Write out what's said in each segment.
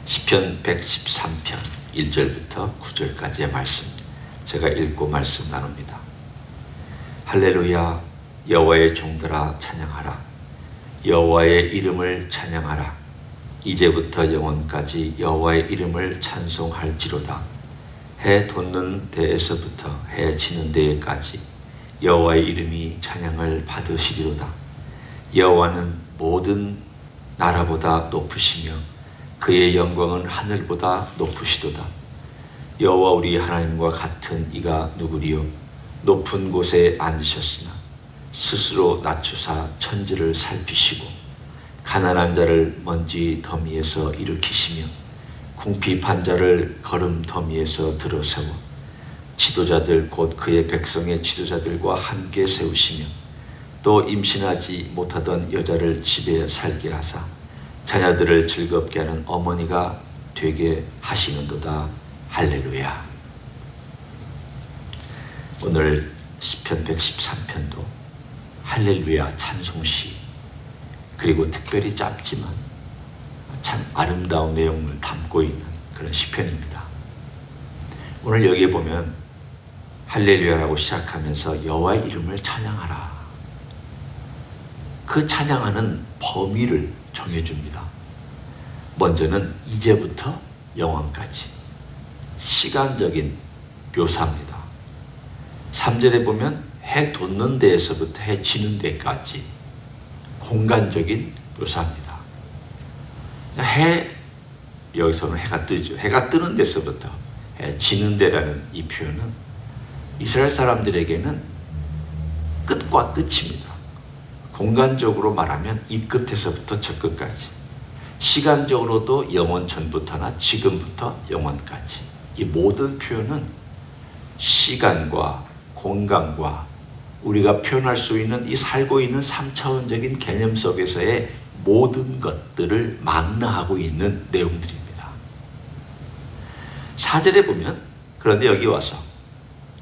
시편 113편 1절부터 9절까지의 말씀, 제가 읽고 말씀 나눕니다. 할렐루야, 여호와의 종들아 찬양하라. 여호와의 이름을 찬양하라. 이제부터 영원까지 여호와의 이름을 찬송할지로다. 해 돋는 데에서부터 해 지는 데까지 여호와의 이름이 찬양을 받으시리로다. 여호와는 모든 나라보다 높으시며 그의 영광은 하늘보다 높으시도다. 여호와 우리 하나님과 같은 이가 누구리요? 높은 곳에 앉으셨으나 스스로 낮추사 천지를 살피시고 가난한 자를 먼지 더미에서 일으키시며 궁핍한 자를 거름 더미에서 들어세워 지도자들 곧 그의 백성의 지도자들과 함께 세우시며 또 임신하지 못하던 여자를 집에 살게 하사 자녀들을 즐겁게 하는 어머니가 되게 하시는도다. 할렐루야. 오늘 시편 113편도 할렐루야 찬송시, 그리고 특별히 짧지만 참 아름다운 내용을 담고 있는 그런 시편입니다. 오늘 여기에 보면 할렐루야라고 시작하면서 여호와의 이름을 찬양하라. 그 찬양하는 범위를 정해줍니다. 먼저는 이제부터 영원까지 시간적인 묘사입니다. 3절에 보면 해 돋는 데에서부터 해 지는 데까지 공간적인 묘사입니다. 여기서는 해가 뜨죠. 해가 뜨는 데서부터 해 지는 데라는 이 표현은 이스라엘 사람들에게는 끝과 끝입니다. 공간적으로 말하면 이 끝에서부터 저 끝까지, 시간적으로도 영원 전부터나 지금부터 영원까지, 이 모든 표현은 시간과 공간과 우리가 표현할 수 있는 이 살고 있는 3차원적인 개념 속에서의 모든 것들을 망라하고 있는 내용들입니다. 4절에 보면 그런데 여기 와서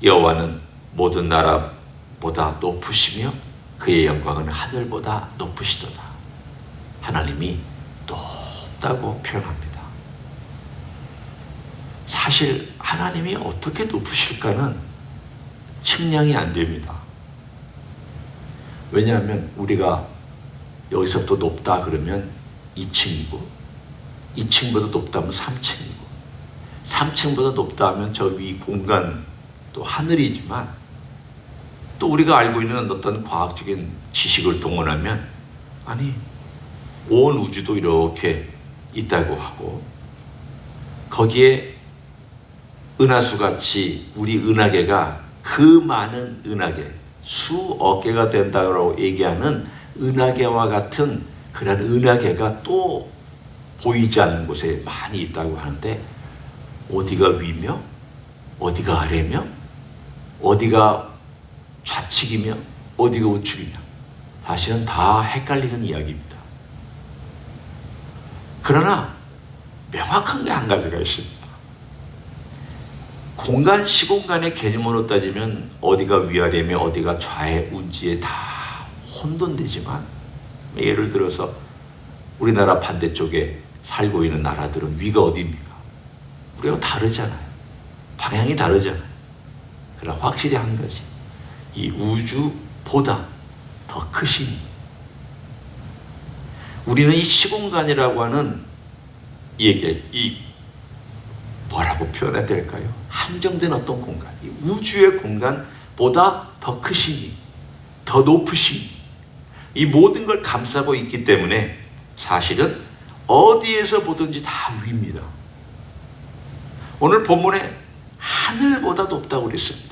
여호와는 모든 나라보다 높으시며 그의 영광은 하늘보다 높으시도다. 하나님이 높다고 표현합니다. 사실 하나님이 어떻게 높으실까는 측량이 안 됩니다. 왜냐하면 우리가 여기서부터 높다 그러면 2층이고 2층보다 높다면 3층이고 3층보다 높다 하면 저 위 공간 또 하늘이지만, 또 우리가 알고 있는 어떤 과학적인 지식을 동원하면 아니 온 우주도 이렇게 있다고 하고, 거기에 은하수같이 우리 은하계가 그 많은 은하계 수억 개가 된다고 얘기하는 은하계와 같은 그런 은하계가 또 보이지 않는 곳에 많이 있다고 하는데, 어디가 위며 어디가 아래며 어디가 좌측이며 어디가 우측이며 사실은 다 헷갈리는 이야기입니다. 그러나 명확한 게 한 가지가 있습니다. 공간, 시공간의 개념으로 따지면 어디가 위아래며 어디가 좌에 운지에 다 혼돈되지만, 예를 들어서 우리나라 반대쪽에 살고 있는 나라들은 위가 어디입니까? 우리가 다르잖아요. 방향이 다르잖아요. 그러나 확실히 한 가지, 이 우주보다 더 크시니, 우리는 이 시공간이라고 하는 이 뭐라고 표현해야 될까요? 한정된 어떤 공간, 이 우주의 공간보다 더 크시니, 더 높으시니, 이 모든 걸 감싸고 있기 때문에 사실은 어디에서 보든지 다 위입니다. 오늘 본문에 하늘보다 높다고 그랬습니다.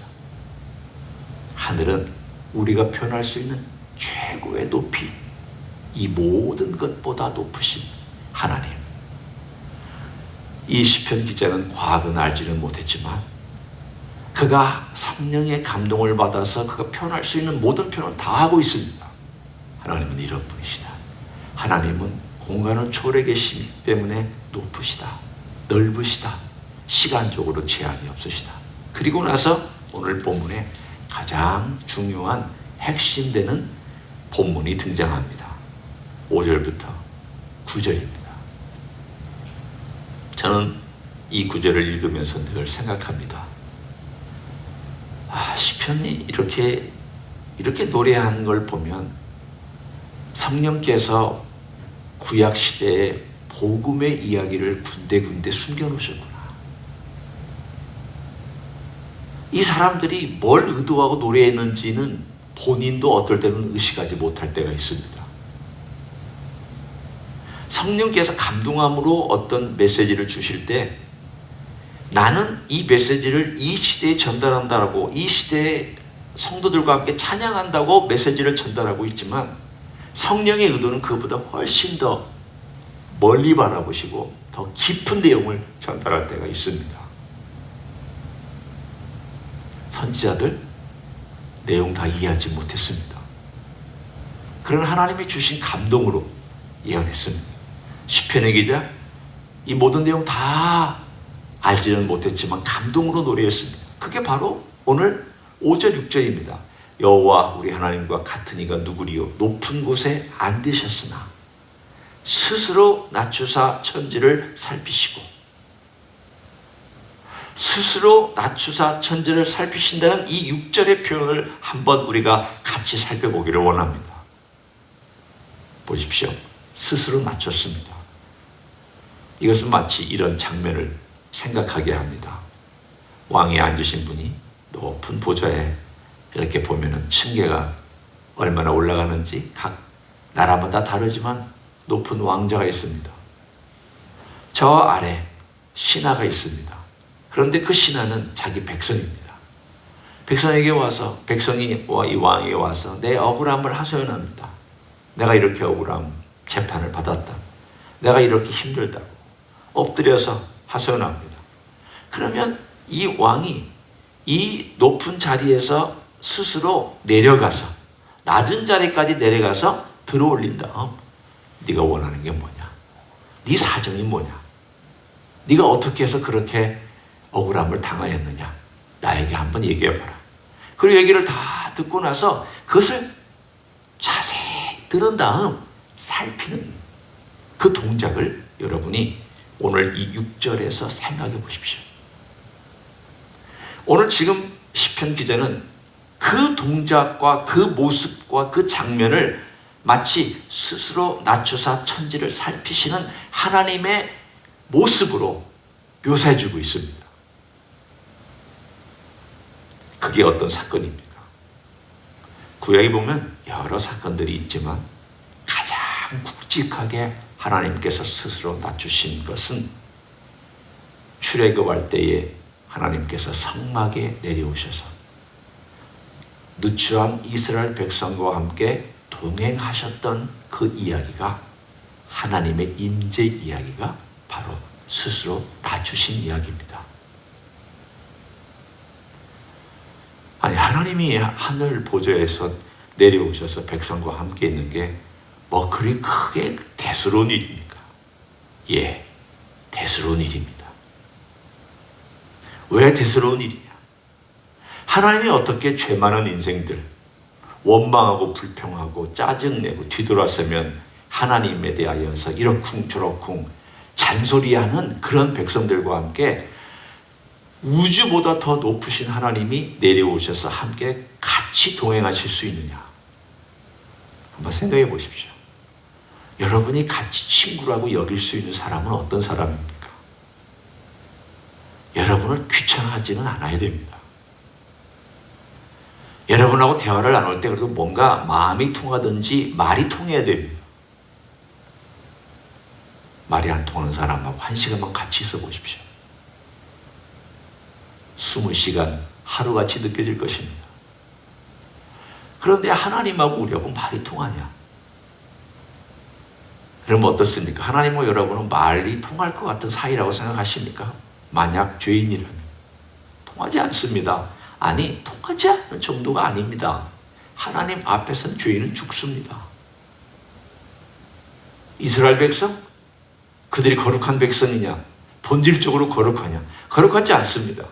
하늘은 우리가 표현할 수 있는 최고의 높이, 이 모든 것보다 높으신 하나님. 이 시편 기자는 과학은 알지는 못했지만 그가 성령의 감동을 받아서 그가 표현할 수 있는 모든 표현을 다 하고 있습니다. 하나님은 이런 분이시다. 하나님은 공간을 초월해 계시기 때문에 높으시다, 넓으시다, 시간적으로 제한이 없으시다. 그리고 나서 오늘 본문에 가장 중요한 핵심되는 본문이 등장합니다. 5절부터 9절입니다. 저는 이 구절을 읽으면서 늘 생각합니다. 시편이 이렇게 노래한 걸 보면 성령께서 구약 시대에 복음의 이야기를 군데군데 숨겨놓으셨구나. 이 사람들이 뭘 의도하고 노래했는지는 본인도 어떨 때는 의식하지 못할 때가 있습니다. 성령께서 감동함으로 어떤 메시지를 주실 때 나는 이 메시지를 이 시대에 전달한다라고, 이 시대의 성도들과 함께 찬양한다고 메시지를 전달하고 있지만 성령의 의도는 그보다 훨씬 더 멀리 바라보시고 더 깊은 내용을 전달할 때가 있습니다. 선지자들 내용 다 이해하지 못했습니다. 그런 하나님이 주신 감동으로 예언했습니다. 시편의 기자 이 모든 내용 다 알지는 못했지만 감동으로 노래했습니다. 그게 바로 오늘 5절 6절입니다. 여호와 우리 하나님과 같은 이가 누구리요 높은 곳에 앉으셨으나 스스로 낮추사 천지를 살피시고, 스스로 낮추사 천지를 살피신다는 이 6절의 표현을 한번 우리가 같이 살펴보기를 원합니다. 보십시오. 스스로 낮췄습니다. 이것은 마치 이런 장면을 생각하게 합니다. 왕에 앉으신 분이 높은 보좌에 이렇게 보면은 층계가 얼마나 올라가는지 각 나라마다 다르지만 높은 왕자가 있습니다. 저 아래 신하가 있습니다. 그런데 그 신하는 자기 백성입니다. 백성에게 와서, 백성이와 이 왕에게 와서 내 억울함을 하소연합니다. 내가 이렇게 억울함 재판을 받았다. 내가 이렇게 힘들다고 엎드려서 하소연합니다. 그러면 이 왕이 이 높은 자리에서 스스로 내려가서 낮은 자리까지 내려가서 들어올린 다음 네가 원하는 게 뭐냐? 네 사정이 뭐냐? 네가 어떻게 해서 그렇게 억울함을 당하였느냐? 나에게 한번 얘기해봐라. 그리고 얘기를 다 듣고 나서 그것을 자세히 들은 다음 살피는 그 동작을 여러분이 오늘 이 6절에서 생각해 보십시오. 오늘 지금 시편 기자는 그 동작과 그 모습과 그 장면을 마치 스스로 낮추사 천지를 살피시는 하나님의 모습으로 묘사해주고 있습니다. 그게 어떤 사건입니까? 구약에 보면 여러 사건들이 있지만 가장 굵직하게 하나님께서 스스로 낮추신 것은 출애굽할 때에 하나님께서 성막에 내려오셔서 누추한 이스라엘 백성과 함께 동행하셨던 그 이야기가, 하나님의 임재 이야기가 바로 스스로 낮추신 이야기입니다. 아니, 하나님이 하늘 보좌에서 내려오셔서 백성과 함께 있는 게 뭐 그리 크게 대수로운 일입니까? 예, 대수로운 일입니다. 왜 대수로운 일이냐? 하나님이 어떻게 죄 많은 인생들, 원망하고 불평하고 짜증내고 뒤돌아서면 하나님에 대하여서 이러쿵저러쿵 잔소리하는 그런 백성들과 함께 우주보다 더 높으신 하나님이 내려오셔서 함께 같이 동행하실 수 있느냐? 한번 생각해 보십시오. 여러분이 같이 친구라고 여길 수 있는 사람은 어떤 사람입니까? 여러분을 귀찮아하지는 않아야 됩니다. 여러분하고 대화를 나눌 때 그래도 뭔가 마음이 통하든지 말이 통해야 됩니다. 말이 안 통하는 사람하고 1시간만 같이 있어 보십시오. 20시간 하루같이 느껴질 것입니다. 그런데 하나님하고 우리하고 말이 통하냐? 그러면 어떻습니까? 하나님과 여러분은 말이 통할 것 같은 사이라고 생각하십니까? 만약 죄인이라면 통하지 않습니다. 아니, 통하지 않는 정도가 아닙니다. 하나님 앞에서는 죄인은 죽습니다. 이스라엘 백성? 그들이 거룩한 백성이냐? 본질적으로 거룩하냐? 거룩하지 않습니다.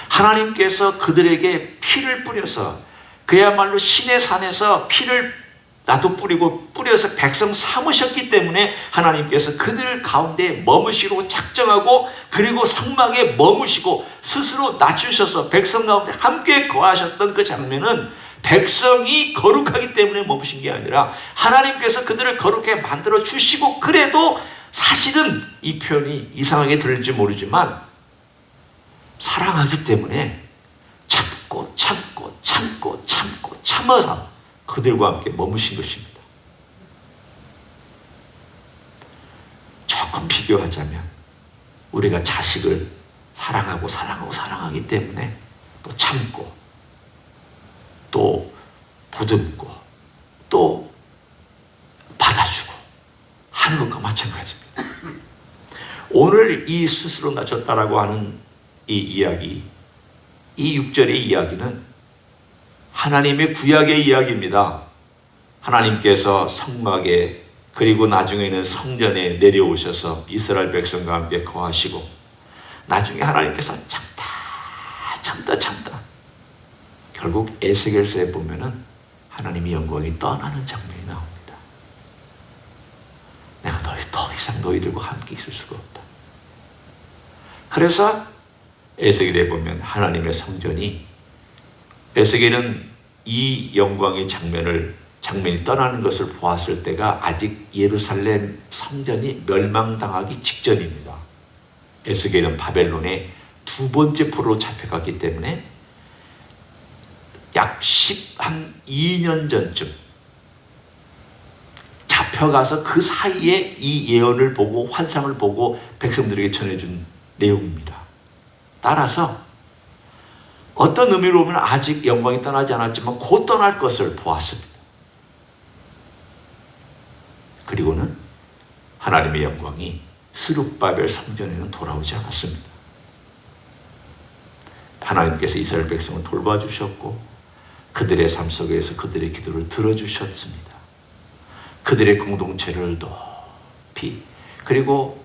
하나님께서 그들에게 피를 뿌려서 그야말로 신의 산에서 피를 나도 뿌리고 뿌려서 백성 삼으셨기 때문에 하나님께서 그들 가운데 머무시고 작정하고 그리고 성막에 머무시고 스스로 낮추셔서 백성 가운데 함께 거하셨던 그 장면은 백성이 거룩하기 때문에 머무신 게 아니라 하나님께서 그들을 거룩하게 만들어 주시고, 그래도 사실은 이 표현이 이상하게 들릴지 모르지만 사랑하기 때문에 참고 참아서 그들과 함께 머무신 것입니다. 조금 비교하자면 우리가 자식을 사랑하기 때문에 또 참고 또 보듬고 또 받아주고 하는 것과 마찬가지입니다. 오늘 이 스스로 낮췄다라고 하는 이 이야기, 이 6절의 이야기는 하나님의 구약의 이야기입니다. 하나님께서 성막에 그리고 나중에는 성전에 내려오셔서 이스라엘 백성과 함께 거하시고, 나중에 하나님께서 참다 결국 에스겔서에 보면은 하나님의 영광이 떠나는 장면이 나옵니다. 내가 더 이상 너희들과 함께 있을 수가 없다. 그래서 에스겔에 보면 하나님의 성전이, 에스겔은 이 영광의 장면이 떠나는 것을 보았을 때가 아직 예루살렘 성전이 멸망당하기 직전입니다. 에스겔은 바벨론의 두 번째 포로로 잡혀갔기 때문에 약 2년 전쯤 잡혀가서 그 사이에 이 예언을 보고 환상을 보고 백성들에게 전해준 내용입니다. 따라서 어떤 의미로 보면 아직 영광이 떠나지 않았지만 곧 떠날 것을 보았습니다. 그리고는 하나님의 영광이 스룹바벨 성전에는 돌아오지 않았습니다. 하나님께서 이스라엘 백성을 돌봐주셨고 그들의 삶 속에서 그들의 기도를 들어주셨습니다. 그들의 공동체를 높이 그리고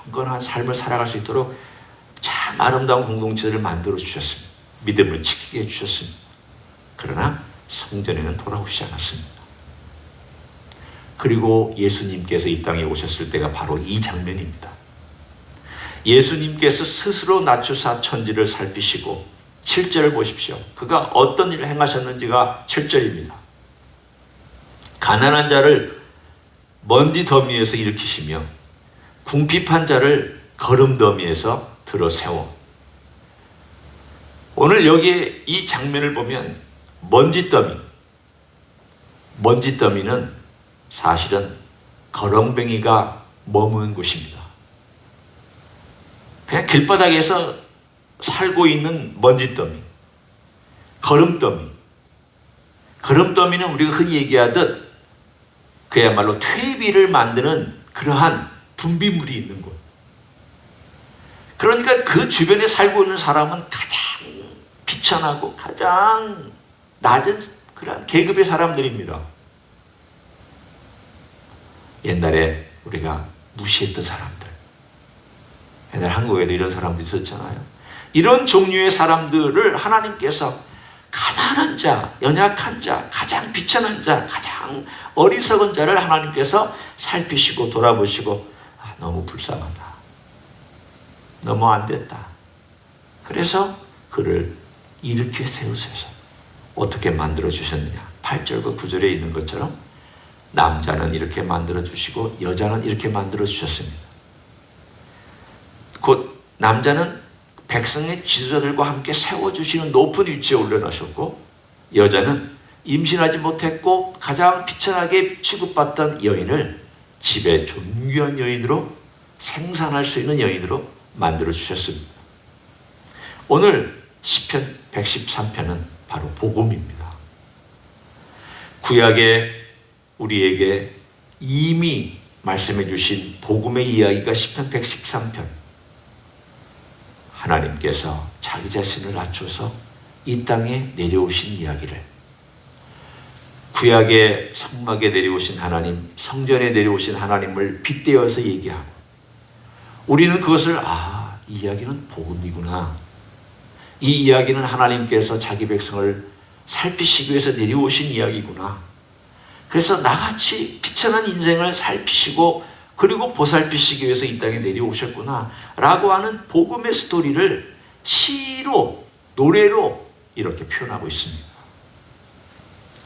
경건한 삶을 살아갈 수 있도록 참 아름다운 공동체를 만들어 주셨습니다. 믿음을 지키게 해주셨습니다. 그러나 성전에는 돌아오시지 않았습니다. 그리고 예수님께서 이 땅에 오셨을 때가 바로 이 장면입니다. 예수님께서 스스로 낮추사 천지를 살피시고, 7절을 보십시오. 그가 어떤 일을 행하셨는지가 7절입니다. 가난한 자를 먼지 더미에서 일으키시며 궁핍한 자를 거름 더미에서 들어 세워. 오늘 여기에 이 장면을 보면 먼지 더미는 사실은 거렁뱅이가 머무는 곳입니다. 그냥 길바닥에서 살고 있는 먼지더미, 거름더미는 우리가 흔히 얘기하듯 그야말로 퇴비를 만드는 그러한 분비물이 있는 곳. 그러니까 그 주변에 살고 있는 사람은 가장 비천하고 가장 낮은 그런 계급의 사람들입니다. 옛날에 우리가 무시했던 사람들, 옛날 한국에도 이런 사람들이 있었잖아요. 이런 종류의 사람들을 하나님께서 가난한 자, 연약한 자, 가장 비천한 자, 가장 어리석은 자를 하나님께서 살피시고 돌아보시고, 너무 불쌍하다, 너무 안 됐다. 그래서 그를 일으켜 세우셔서 어떻게 만들어 주셨느냐, 8절과 9절에 있는 것처럼 남자는 이렇게 만들어 주시고 여자는 이렇게 만들어 주셨습니다. 곧 남자는 백성의 지도자들과 함께 세워주시는 높은 위치에 올려놓으셨고, 여자는 임신하지 못했고 가장 비천하게 취급받던 여인을 집의 존귀한 여인으로, 생산할 수 있는 여인으로 만들어 주셨습니다. 오늘 시편 113편은 바로 복음입니다. 구약에 우리에게 이미 말씀해 주신 복음의 이야기가 시편 113편. 하나님께서 자기 자신을 낮춰서 이 땅에 내려오신 이야기를, 구약의 성막에 내려오신 하나님, 성전에 내려오신 하나님을 빗대어서 얘기하고, 우리는 그것을 이 이야기는 복음이구나, 이 이야기는 하나님께서 자기 백성을 살피시기 위해서 내려오신 이야기구나, 그래서 나같이 비천한 인생을 살피시고 그리고 보살피시기 위해서 이 땅에 내려오셨구나 라고 하는 복음의 스토리를 시로, 노래로 이렇게 표현하고 있습니다.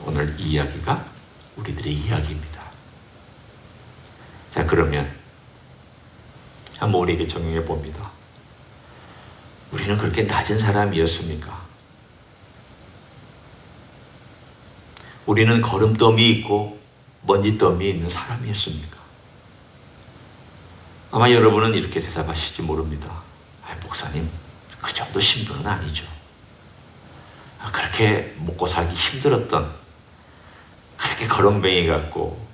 오늘 이 이야기가 우리들의 이야기입니다. 자, 그러면 한번 우리에게 적용해 봅니다. 우리는 그렇게 낮은 사람이었습니까? 우리는 거름더미 있고 먼지더미 있는 사람이었습니까? 아마 여러분은 이렇게 대답하실지 모릅니다. 목사님, 그 정도 신분은 아니죠. 그렇게 먹고 살기 힘들었던, 그렇게 거렁뱅이 같고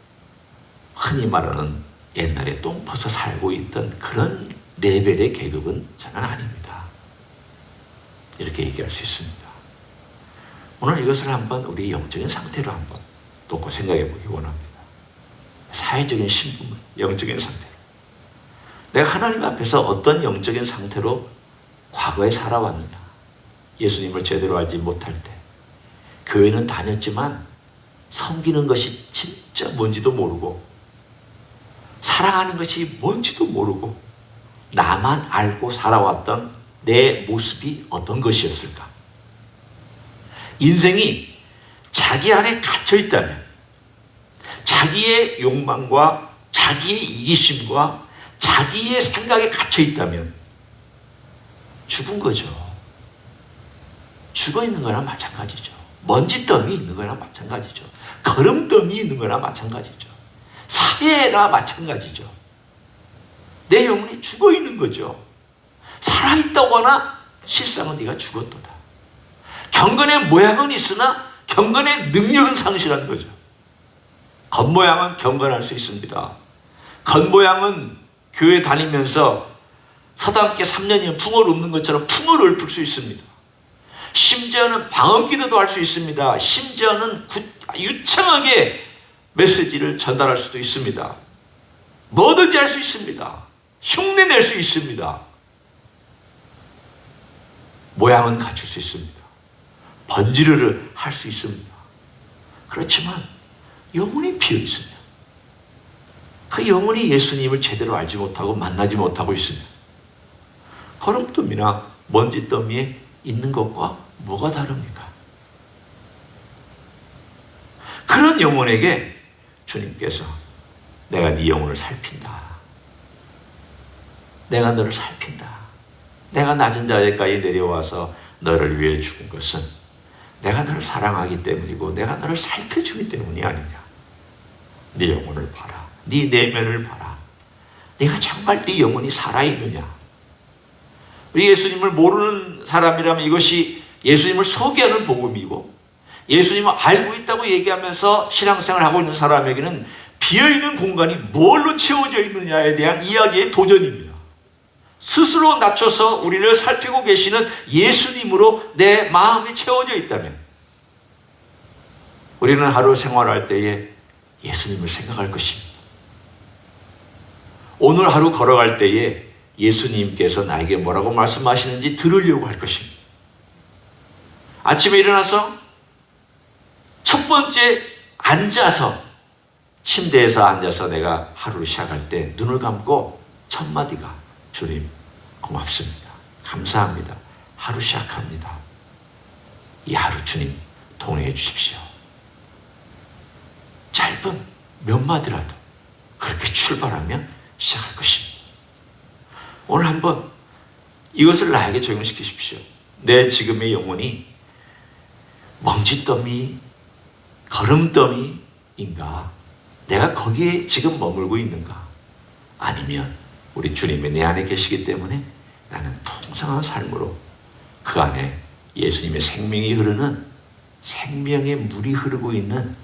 흔히 말하는 옛날에 똥 퍼서 살고 있던 그런 레벨의 계급은 저는 아닙니다. 이렇게 얘기할 수 있습니다. 오늘 이것을 한번 우리 영적인 상태로 한번 놓고 생각해 보기 원합니다. 사회적인 신분, 영적인 상태로. 내가 하나님 앞에서 어떤 영적인 상태로 과거에 살아왔느냐. 예수님을 제대로 알지 못할 때 교회는 다녔지만 섬기는 것이 진짜 뭔지도 모르고 사랑하는 것이 뭔지도 모르고 나만 알고 살아왔던 내 모습이 어떤 것이었을까? 인생이 자기 안에 갇혀 있다면, 자기의 욕망과 자기의 이기심과 자기의 생각에 갇혀 있다면 죽은 거죠. 죽어 있는 거나 마찬가지죠. 먼지더미 있는 거나 마찬가지죠. 거름더미 있는 거나 마찬가지죠. 사회나 마찬가지죠. 내 영혼이 죽어 있는 거죠. 살아있다고 하나 실상은 네가 죽었도다. 경건의 모양은 있으나 경건의 능력은 상실한 거죠. 겉모양은 경건할 수 있습니다. 겉모양은 교회 다니면서 사단계 3년이면 풍어를 읊는 것처럼 풍어를 읊을 수 있습니다. 심지어는 방언기도도 할 수 있습니다. 심지어는 유창하게 메시지를 전달할 수도 있습니다. 뭐든지 할 수 있습니다. 흉내낼 수 있습니다. 모양은 갖출 수 있습니다. 번지르르 할 수 있습니다. 그렇지만 영혼이 비어 있으면, 그 영혼이 예수님을 제대로 알지 못하고 만나지 못하고 있으면 거름더미나 먼지더미에 있는 것과 뭐가 다릅니까? 그런 영혼에게 주님께서 내가 네 영혼을 살핀다. 내가 너를 살핀다. 내가 낮은 자리까지 내려와서 너를 위해 죽은 것은 내가 너를 사랑하기 때문이고 내가 너를 살펴주기 때문이 아니냐. 네 영혼을 봐라. 네 내면을 봐라. 네가 정말 네 영혼이 살아있느냐. 우리 예수님을 모르는 사람이라면 이것이 예수님을 소개하는 복음이고, 예수님을 알고 있다고 얘기하면서 신앙생활을 하고 있는 사람에게는 비어있는 공간이 뭘로 채워져 있느냐에 대한 이야기의 도전입니다. 스스로 낮춰서 우리를 살피고 계시는 예수님으로 내 마음이 채워져 있다면 우리는 하루 생활할 때에 예수님을 생각할 것입니다. 오늘 하루 걸어갈 때에 예수님께서 나에게 뭐라고 말씀하시는지 들으려고 할 것입니다. 아침에 일어나서 첫 번째 앉아서, 침대에서 앉아서 내가 하루를 시작할 때 눈을 감고 첫 마디가 주님 고맙습니다. 감사합니다. 하루 시작합니다. 이 하루 주님 동행해 주십시오. 짧은 몇 마디라도 그렇게 출발하면 시작할 것입니다. 오늘 한번 이것을 나에게 적용시키십시오. 내 지금의 영혼이 먼지더미, 거름더미인가? 내가 거기에 지금 머물고 있는가? 아니면 우리 주님이 내 안에 계시기 때문에 나는 풍성한 삶으로 그 안에 예수님의 생명이 흐르는, 생명의 물이 흐르고 있는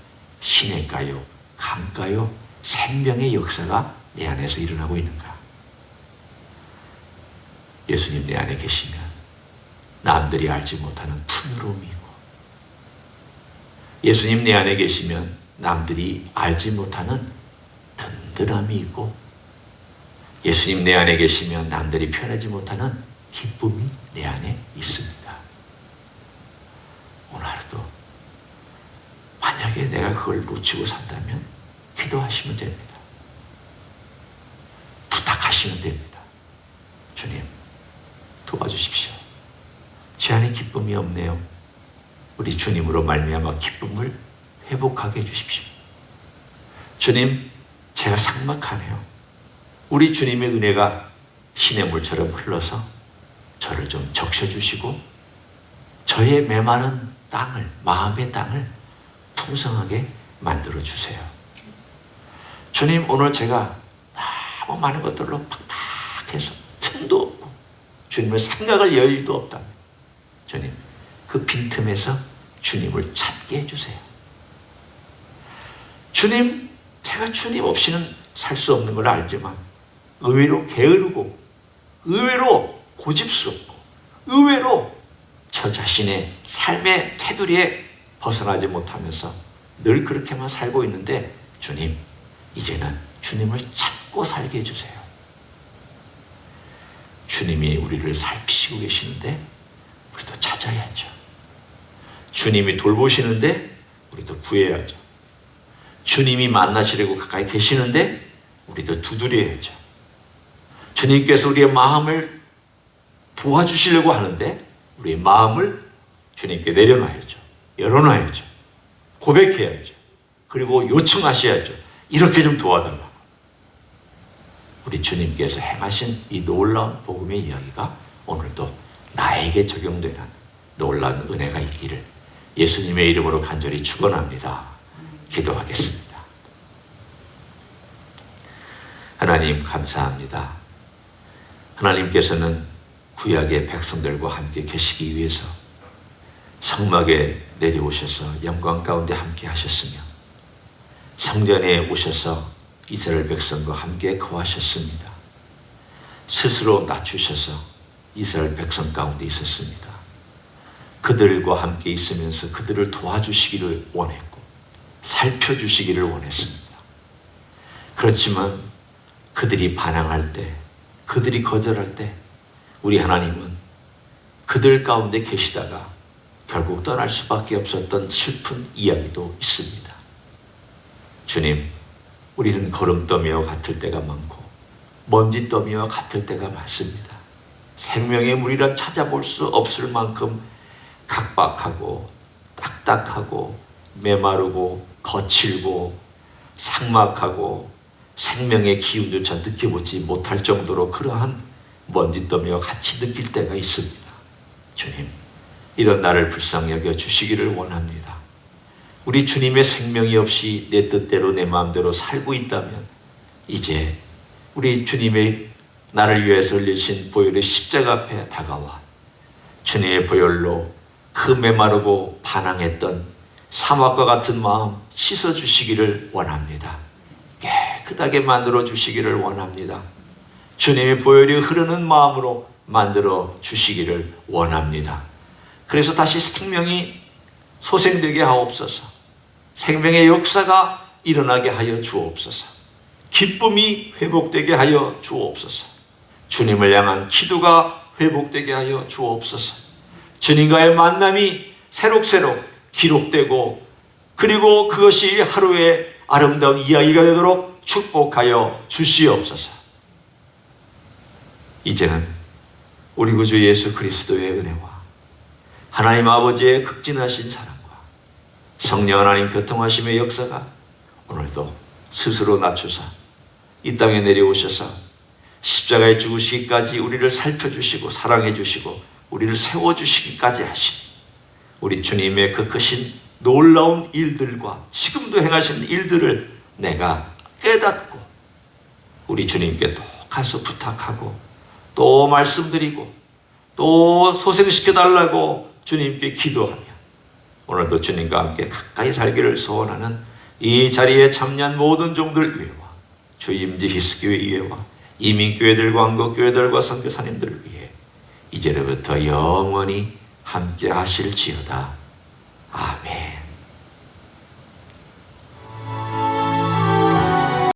시냇가요, 강가요, 생명의 역사가 내 안에서 일어나고 있는가? 예수님 내 안에 계시면 남들이 알지 못하는 풍요로움이고, 예수님 내 안에 계시면 남들이 알지 못하는 든든함이 있고, 예수님 내 안에 계시면 남들이 표현하지 못하는 기쁨이 내 안에 있습니다. 오늘 하루도 만약에 만약에 내가 그걸 놓치고 산다면 기도하시면 됩니다. 부탁하시면 됩니다. 주님, 도와주십시오. 제 안에 기쁨이 없네요. 우리 주님으로 말미암아 기쁨을 회복하게 해주십시오. 주님, 제가 삭막하네요. 우리 주님의 은혜가 시냇물처럼 흘러서 저를 좀 적셔주시고 저의 메마른 땅을, 마음의 땅을 풍성하게 만들어주세요. 주님, 오늘 제가 너무 많은 것들로 팍팍해서 틈도 없고 주님을 생각할 여유도 없다면 주님, 그 빈틈에서 주님을 찾게 해주세요. 주님, 제가 주님 없이는 살 수 없는 걸 알지만 의외로 게으르고 의외로 고집스럽고 의외로 저 자신의 삶의 테두리에 벗어나지 못하면서 늘 그렇게만 살고 있는데 주님, 이제는 주님을 찾고 살게 해주세요. 주님이 우리를 살피시고 계시는데 우리도 찾아야죠. 주님이 돌보시는데 우리도 구해야죠. 주님이 만나시려고 가까이 계시는데 우리도 두드려야죠. 주님께서 우리의 마음을 도와주시려고 하는데 우리의 마음을 주님께 내려놔야죠. 열어놔야죠. 고백해야죠. 그리고 요청하셔야죠. 이렇게 좀 도와달라고. 우리 주님께서 행하신 이 놀라운 복음의 이야기가 오늘도 나에게 적용되는 놀라운 은혜가 있기를 예수님의 이름으로 간절히 축원합니다. 기도하겠습니다. 하나님, 감사합니다. 하나님께서는 구약의 백성들과 함께 계시기 위해서 성막에 내려오셔서 영광 가운데 함께 하셨으며 성전에 오셔서 이스라엘 백성과 함께 거하셨습니다. 스스로 낮추셔서 이스라엘 백성 가운데 있었습니다. 그들과 함께 있으면서 그들을 도와주시기를 원했고 살펴주시기를 원했습니다. 그렇지만 그들이 반항할 때, 그들이 거절할 때 우리 하나님은 그들 가운데 계시다가 결국 떠날 수밖에 없었던 슬픈 이야기도 있습니다. 주님, 우리는 거름더미와 같을 때가 많고 먼지더미와 같을 때가 많습니다. 생명의 물이라 찾아볼 수 없을 만큼 각박하고 딱딱하고 메마르고 거칠고 삭막하고 생명의 기운조차 느껴보지 못할 정도로 그러한 먼지더미와 같이 느낄 때가 있습니다. 주님, 이런 나를 불쌍히 여겨 주시기를 원합니다. 우리 주님의 생명이 없이 내 뜻대로 내 마음대로 살고 있다면 이제 우리 주님의 나를 위해서 흘리신 보혈의 십자가 앞에 다가와 주님의 보혈로 그 메마르고 반항했던 사막과 같은 마음 씻어주시기를 원합니다. 깨끗하게 만들어 주시기를 원합니다. 주님의 보혈이 흐르는 마음으로 만들어 주시기를 원합니다. 그래서 다시 생명이 소생되게 하옵소서. 생명의 역사가 일어나게 하여 주옵소서. 기쁨이 회복되게 하여 주옵소서. 주님을 향한 기도가 회복되게 하여 주옵소서. 주님과의 만남이 새록새록 기록되고 그리고 그것이 하루의 아름다운 이야기가 되도록 축복하여 주시옵소서. 이제는 우리 구주 예수 그리스도의 은혜와 하나님 아버지의 극진하신 사랑과 성령 하나님 교통하심의 역사가 오늘도 스스로 낮추사 이 땅에 내려오셔서 십자가에 죽으시기까지 우리를 살펴주시고 사랑해주시고 우리를 세워주시기까지 하신 우리 주님의 그 크신 놀라운 일들과 지금도 행하시는 일들을 내가 깨닫고 우리 주님께 또 가서 부탁하고 또 말씀드리고 또 소생시켜달라고 주님께 기도하며 오늘도 주님과 함께 가까이 살기를 소원하는 이 자리에 참여한 모든 종들 위해와 주임지 히스교회 위해와 이민교회들과 한국교회들과 선교사님들을 위해 이제로부터 영원히 함께 하실지어다. 아멘.